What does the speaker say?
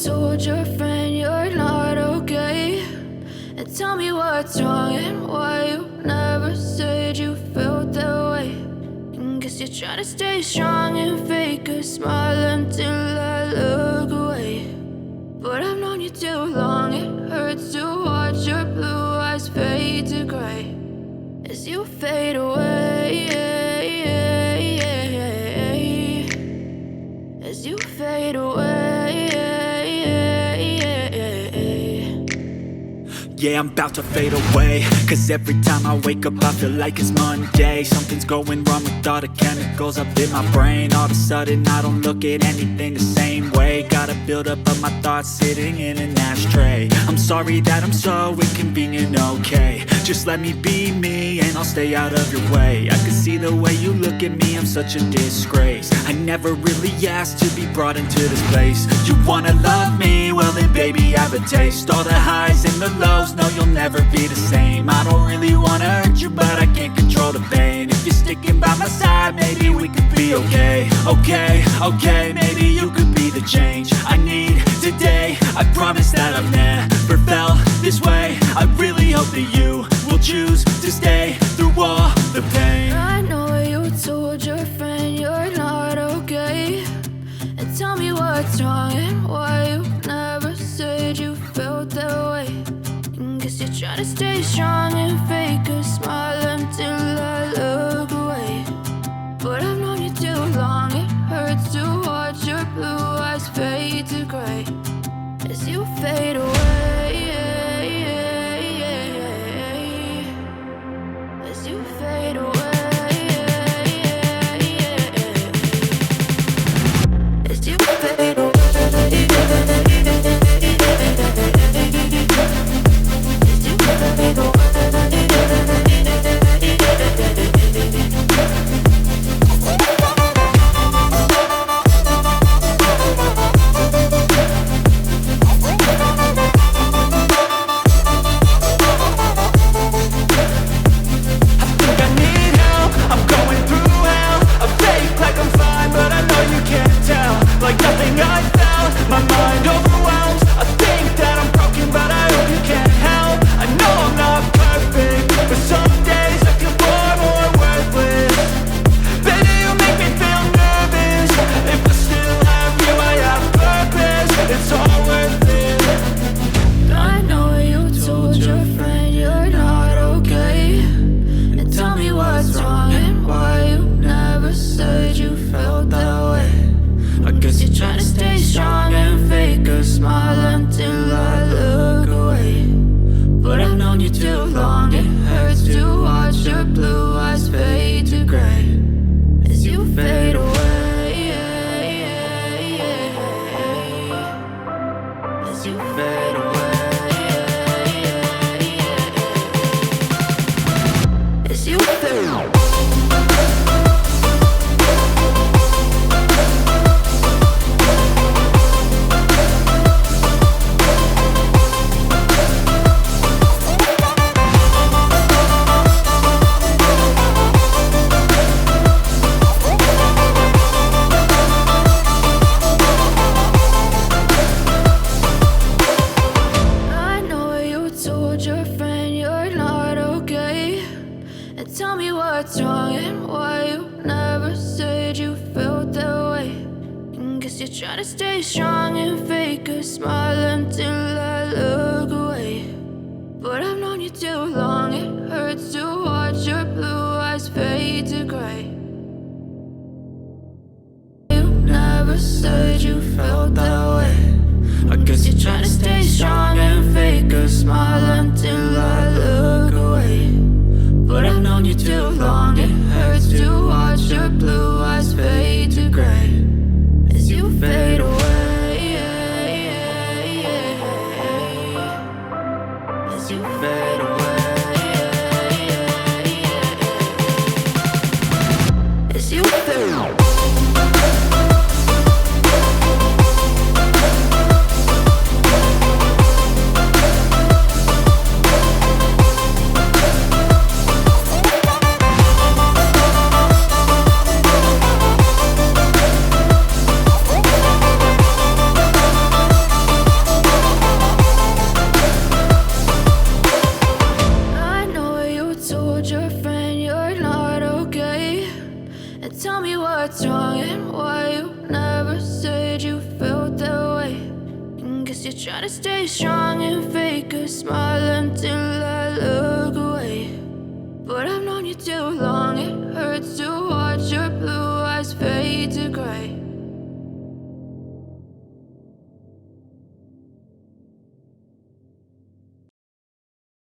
told your friend you're not okay? And tell me what's wrong and why you never said you felt that way. And guess you're trying to stay strong and fake a smile until I look away. But I've known you too long, it hurts to watch your blue eyes fade to gray as you fade away, as you fade away. Yeah, I'm about to fade away, cause every time I wake up I feel like it's Monday. Something's going wrong with all the chemicals up in my brain. All of a sudden I don't look at anything the same way. Got a buildup of my thoughts sitting in an ashtray. I'm sorry that I'm so inconvenient, okay? Just let me be me and I'll stay out of your way. I can see the way you look at me, I'm such a disgrace. I never really asked to be brought into this place. You wanna love me? Well then baby have a taste. All the highs and the lows, no you'll never be the same. I don't really wanna hurt you but I can't control the pain. If you're sticking by my side maybe we could be okay. Okay, maybe you could be the change I need today. I promise that I've never felt this way. I really hope that you will choose to stay through all the pain. I know you told your friend you're not okay. And tell me what's wrong and why you never said you felt that way. And guess you're trying to stay strong and fake a smile until I look away. But I've known you too long, it hurts to watch your blue eyes fade to gray as you fade away, as you fade away, as you fade away. tell me what's wrong and why you never said you felt that way. And guess you're trying to stay strong and fake a smile until I look away. But I've known you too long, it hurts to